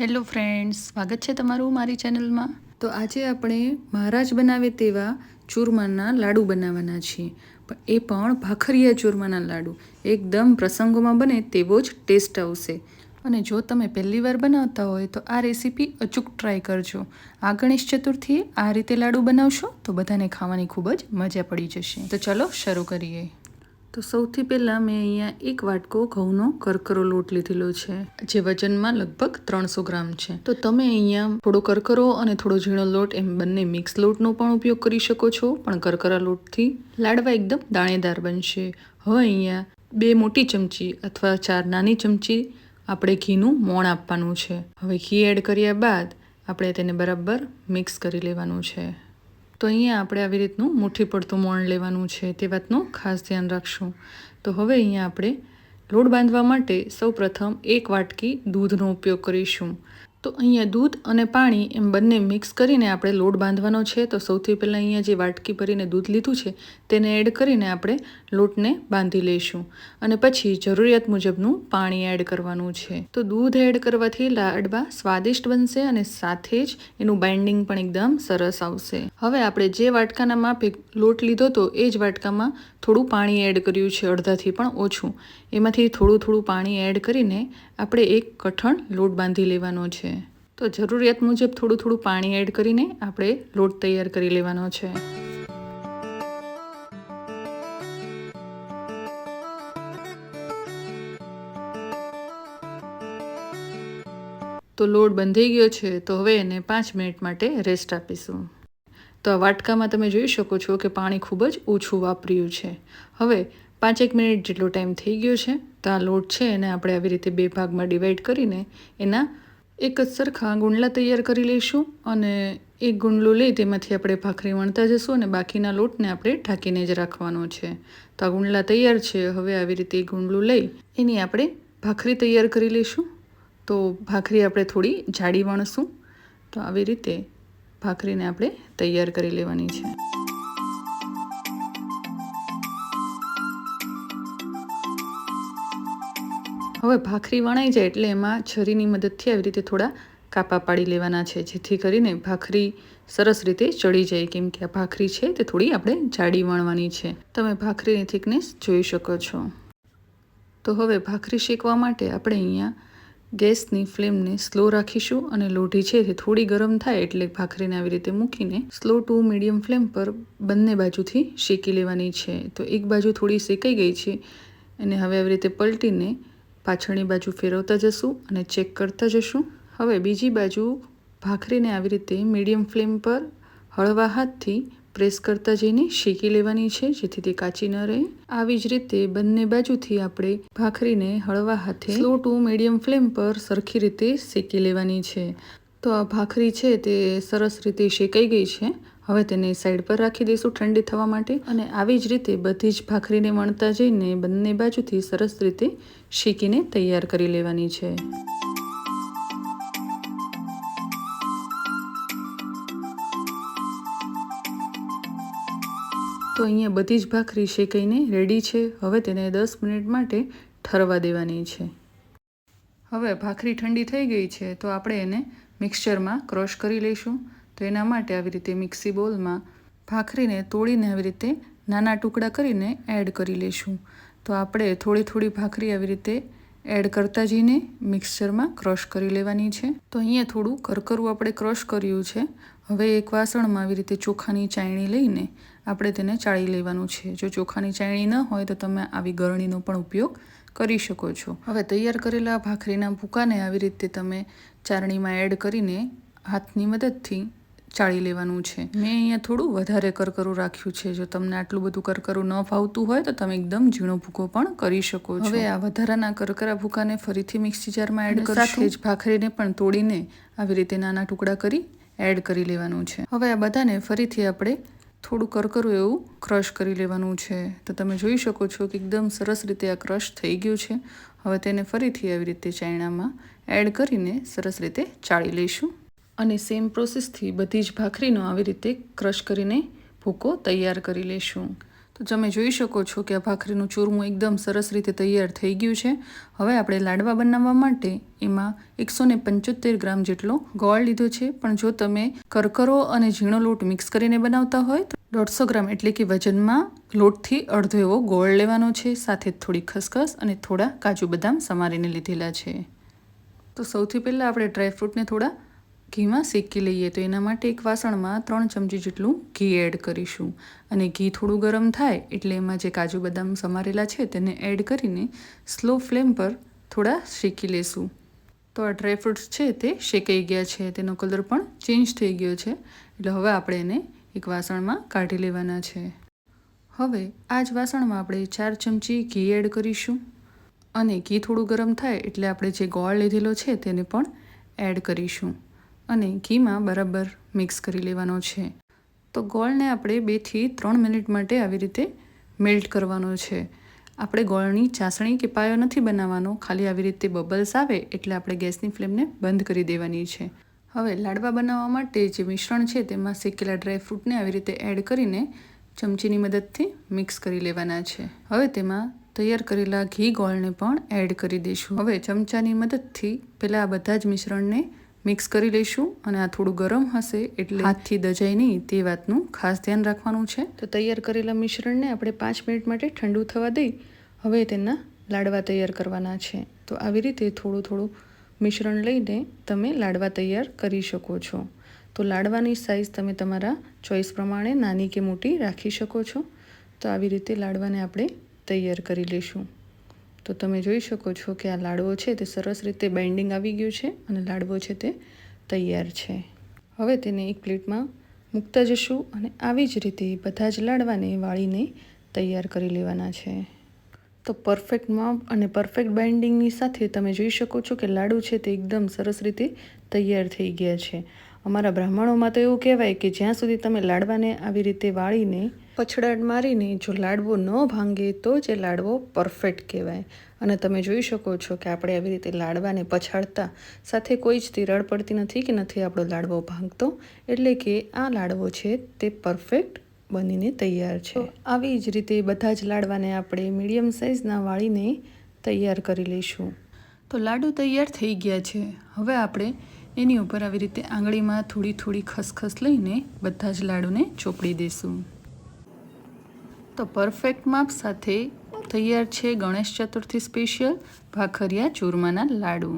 Hello friends, સ્વાગત છે તમારું મારી ચેનલમાં. તો આજે આપણે મહારાજ બનાવે તેવા ચૂરમાના લાડુ બનાવવાના છીએ, પણ એ પણ ભાખરિયા ચૂરમાના લાડુ. એકદમ પ્રસંગોમાં બને તેવો જ ટેસ્ટ આવશે. અને જો તમે પહેલી વાર બનાવતા હોય તો આ રેસીપી અચૂક ટ્રાય કરજો. આ ગણેશ ચતુર્થીએ આ રીતે લાડુ બનાવશો તો બધાને ખાવાની ખૂબ જ મજા પડી જશે. તો ચલો શરૂ કરીએ. તો સૌથી પહેલાં મેં અહીંયા એક વાટકો ઘઉંનો કરકરો લોટ લીધેલો છે, જે વજનમાં લગભગ 300 ગ્રામ છે. તો તમે અહીંયા થોડો કરકરો અને થોડો ઝીણો લોટ એમ બંને મિક્સ લોટનો પણ ઉપયોગ કરી શકો છો, પણ કરકરા લોટથી લાડવા એકદમ દાણેદાર બનશે. હવે અહીંયા 2 મોટી ચમચી અથવા 4 નાની ચમચી આપણે ઘીનું મોણ આપવાનું છે. હવે ઘી એડ કર્યા બાદ આપણે તેને બરાબર મિક્સ કરી લેવાનું છે. તો અહીંયા આપણે આવી રીતનું મુઠ્ઠી પડતું મોણ લેવાનું છે, તે વાતનું ખાસ ધ્યાન રાખશું. તો હવે અહીંયા આપણે લોટ બાંધવા માટે સૌપ્રથમ 1 વાટકી દૂધનો ઉપયોગ કરીશું. તો અહીંયા દૂધ અને પાણી એમ બંને મિક્સ કરીને આપણે લોટ બાંધવાનો છે. તો સૌથી પહેલાં અહીંયા જે વાટકી ભરીને દૂધ લીધું છે તેને એડ કરીને આપણે લોટને બાંધી લઈશું, અને પછી જરૂરિયાત મુજબનું પાણી એડ કરવાનું છે. તો દૂધ એડ કરવાથી લાડવા સ્વાદિષ્ટ બનશે અને સાથે જ એનું બાઇન્ડિંગ પણ એકદમ સરસ આવશે. હવે આપણે જે વાટકાના માપે લોટ લીધો તો એ જ વાટકામાં થોડું પાણી એડ કર્યું છે, અડધાથી પણ ઓછું. એમાંથી થોડું પાણી એડ કરીને આપણે એક કઠણ લોટ બાંધી લેવાનો છે. તો જરૂરિયાત મુજબ થોડું પાણી એડ કરીને આપણે લોટ તૈયાર કરી લેવાનો છે. તો લોટ બંધાઈ ગયો છે, તો હવે એને 5 મિનિટ માટે રેસ્ટ આપીશું. તો આ વાટકામાં તમે જોઈ શકો છો કે પાણી ખૂબ જ ઓછું વાપર્યું છે. હવે 5 મિનિટ જેટલો ટાઈમ થઈ ગયો છે. તો આ લોટ છે એને આપણે આવી રીતે 2 ભાગમાં ડિવાઈડ કરીને એના એક જ સરખા ગુંડલા તૈયાર કરી લઈશું, અને એક ગુંડલું લઈ તેમાંથી આપણે ભાખરી વણતા જશું અને બાકીના લોટને આપણે ઢાંકીને જ રાખવાનો છે. તો આ ગુંડલા તૈયાર છે. હવે આવી રીતે એક ગુંડલું લઈ એની આપણે ભાખરી તૈયાર કરી લઈશું. તો ભાખરી આપણે થોડી જાડી વણશું. તો આવી રીતે ભાખરીને આપણે તૈયાર કરી લેવાની છે. હવે ભાખરી વણાઈ જાય એટલે એમાં છરીની મદદથી આવી રીતે થોડા કાપા પાડી લેવાના છે, જેથી કરીને ભાખરી સરસ રીતે ચડી જાય, કેમ કે આ ભાખરી છે તે થોડી આપણે જાડી વણવાની છે. તમે ભાખરીની થિકનેસ જોઈ શકો છો. તો હવે ભાખરી શેકવા માટે આપણે અહીંયા ગેસની ફ્લેમને સ્લો રાખીશું, અને લોઢી છે તે થોડી ગરમ થાય એટલે ભાખરીને આવી રીતે મૂકીને સ્લો ટુ મીડિયમ ફ્લેમ પર બંને બાજુથી શેકી લેવાની છે. તો એક બાજુ થોડી શેકાઈ ગઈ છે, અને હવે આવી રીતે પલટીને પાછળની બાજુ ફેરવતા જશું અને ચેક કરતા જશું. હવે બીજી બાજુ ભાખરીને આવી રીતે મીડિયમ ફ્લેમ પર હળવા હાથથી પ્રેસ કરતા જઈને શેકી લેવાની છે, જેથી તે કાચી ન રહે. આવી જ રીતે બંને બાજુથી આપણે ભાખરીને હળવા હાથે સ્લો ટુ મીડિયમ ફ્લેમ પર સરખી રીતે શેકી લેવાની છે. તો આ ભાખરી છે તે સરસ રીતે શેકાઈ ગઈ છે. હવે તેને સાઈડ પર રાખી દઈશું ઠંડી થવા માટે, અને આવી જ રીતે બધી જ ભાખરીને વણતા જઈને બંને બાજુથી સરસ રીતે શેકીને તૈયાર કરી લેવાની છે. તો અહીંયા બધી જ ભાખરી શેકાઈને રેડી છે. હવે તેને 10 મિનિટ માટે ઠરવા દેવાની છે. હવે ભાખરી ઠંડી થઈ ગઈ છે, તો આપણે એને મિક્સચરમાં ક્રશ કરી લઈશું. તો એના માટે આવી રીતે મિક્સી બોલમાં ભાખરીને તોડીને આવી રીતે નાના ટુકડા કરીને એડ કરી લઈશું. તો આપણે થોડી ભાખરી આવી રીતે એડ કરતા જઈને મિક્સચરમાં ક્રશ કરી લેવાની છે. તો અહીંયા થોડું કરકરું આપણે ક્રશ કર્યું છે. હવે એક વાસણમાં આવી રીતે ચોખાની ચાયણી લઈને આપણે તેને ચાળી લેવાનું છે. જો ચોખાની ચાયણી ન હોય તો તમે આવી ગરણીનો પણ ઉપયોગ કરી શકો છો. હવે તૈયાર કરેલા ભાખરીના ભૂકાને આવી રીતે તમે ચારણીમાં એડ કરીને હાથની મદદથી ચાળી લેવાનું છે. મેં અહીંયા થોડું વધારે કરકરું રાખ્યું છે. જો તમને આટલું બધું કરકરું ન ફાવતું હોય તો તમે એકદમ ઝીણો ભૂકો પણ કરી શકો છો. હવે આ વધારાના કરકરા ભૂકાને ફરીથી મિક્સી જારમાં એડ કરી સાથે જ ભાખરીને પણ તોડીને આવી રીતે નાના ટુકડા કરી એડ કરી લેવાનું છે. હવે આ બધાને ફરીથી આપણે થોડું કરકરું એવું ક્રશ કરી લેવાનું છે. તો તમે જોઈ શકો છો કે એકદમ સરસ રીતે આ ક્રશ થઈ ગયું છે. હવે તેને ફરીથી આવી રીતે ચાયણામાં એડ કરીને સરસ રીતે ચાળી લઈશું, અને સેમ પ્રોસેસથી બધી જ ભાખરીનો આવી રીતે ક્રશ કરીને ભૂકો તૈયાર કરી લઈશું. તો તમે જોઈ શકો છો કે આ ભાખરીનું ચૂરમું એકદમ સરસ રીતે તૈયાર થઈ ગયું છે. હવે આપણે લાડવા બનાવવા માટે એમાં 175 ગ્રામ જેટલો ગોળ લીધો છે. પણ જો તમે કરકરો અને ઝીણો લોટ મિક્સ કરીને બનાવતા હોય તો 150 ગ્રામ એટલે કે વજનમાં લોટથી અડધો એવો ગોળ લેવાનો છે. સાથે થોડી ખસખસ અને થોડા કાજુ બદામ સમારીને લીધેલા છે. તો સૌથી પહેલાં આપણે ડ્રાયફ્રૂટને થોડા ઘીમાં શેકી લઈએ. તો એના માટે એક વાસણમાં 3 ચમચી જેટલું ઘી એડ કરીશું અને ઘી થોડું ગરમ થાય એટલે એમાં જે કાજુ બદામ સમારેલા છે તેને એડ કરીને સ્લો ફ્લેમ પર થોડા શેકી લેશું. તો આ ડ્રાયફ્રૂટ્સ છે તે શેકાઈ ગયા છે, તેનો કલર પણ ચેન્જ થઈ ગયો છે. એટલે હવે આપણે એને એક વાસણમાં કાઢી લેવાના છે. હવે આ જ વાસણમાં આપણે 4 ચમચી ઘી એડ કરીશું અને ઘી થોડું ગરમ થાય એટલે આપણે જે ગોળ લીધેલો છે તેને પણ એડ કરીશું અને ઘીમાં બરાબર મિક્સ કરી લેવાનો છે. તો ગોળને આપણે 2 થી 3 મિનિટ માટે આવી રીતે મેલ્ટ કરવાનો છે. આપણે ગોળની ચાસણી કે પાયો નથી બનાવવાનો, ખાલી આવી રીતે બબલ્સ આવે એટલે આપણે ગેસની ફ્લેમને બંધ કરી દેવાની છે. હવે લાડવા બનાવવા માટે જે મિશ્રણ છે તેમાં શેકેલા ડ્રાયફ્રૂટને આવી રીતે એડ કરીને ચમચીની મદદથી મિક્સ કરી લેવાના છે. હવે તેમાં તૈયાર કરેલા ઘી ગોળને પણ એડ કરી દઈશું. હવે ચમચાની મદદથી પહેલાં આ બધા જ મિશ્રણને મિક્સ કરી લઈશું અને આ થોડું ગરમ હશે એટલે હાથથી દજાય નહીં તે વાતનું ખાસ ધ્યાન રાખવાનું છે. તો તૈયાર કરેલા મિશ્રણને આપણે 5 મિનિટ માટે ઠંડુ થવા દઈ હવે તેના લાડવા તૈયાર કરવાના છે. તો આવી રીતે થોડું થોડું મિશ્રણ લઈને તમે લાડવા તૈયાર કરી શકો છો. તો લાડવાની સાઇઝ તમે તમારા ચોઈસ પ્રમાણે નાની કે મોટી રાખી શકો છો. તો આવી રીતે લાડવાને આપણે તૈયાર કરી લઈશું. તો તમે જોઈ શકો છો કે આ લાડવો છે તે સરસ રીતે બાઇન્ડિંગ આવી ગયું છે અને લાડવો છે તે તૈયાર છે. હવે તેને એક પ્લેટમાં મૂકતા જશું અને આવી જ રીતે બધા જ લાડવાને વાળીને તૈયાર કરી લેવાના છે. તો પરફેક્ટ માપ અને પરફેક્ટ બાઇન્ડિંગની સાથે તમે જોઈ શકો છો કે લાડુ છે તે એકદમ સરસ રીતે તૈયાર થઈ ગયા છે. અમારા બ્રાહ્મણોમાં તો એવું કહેવાય કે જ્યાં સુધી તમે લાડવાને આવી રીતે વાળીને પછડાટ મારીને જો લાડવો ન ભાંગે તો જ એ લાડવો પરફેક્ટ કહેવાય. અને તમે જોઈ શકો છો કે આપણે આવી રીતે લાડવાને પછાડતા સાથે કોઈ જ તિરાડ પડતી નથી કે નથી આપણો લાડવો ભાંગતો, એટલે કે આ લાડવો છે તે પરફેક્ટ બનીને તૈયાર છે. આવી જ રીતે બધા જ લાડવાને આપણે મીડિયમ સાઇઝના વાળીને તૈયાર કરી લઈશું. તો લાડુ તૈયાર થઈ ગયા છે. હવે આપણે એની ઉપર આવી રીતે આંગળીમાં થોડી થોડી ખસખસ લઈને બધા જ લાડુને ચોપડી દઈશું. તો પરફેક્ટ માપ સાથે તૈયાર છે ગણેશ ચતુર્થી સ્પેશિયલ ભાખરિયા ચૂરમાના લાડુ.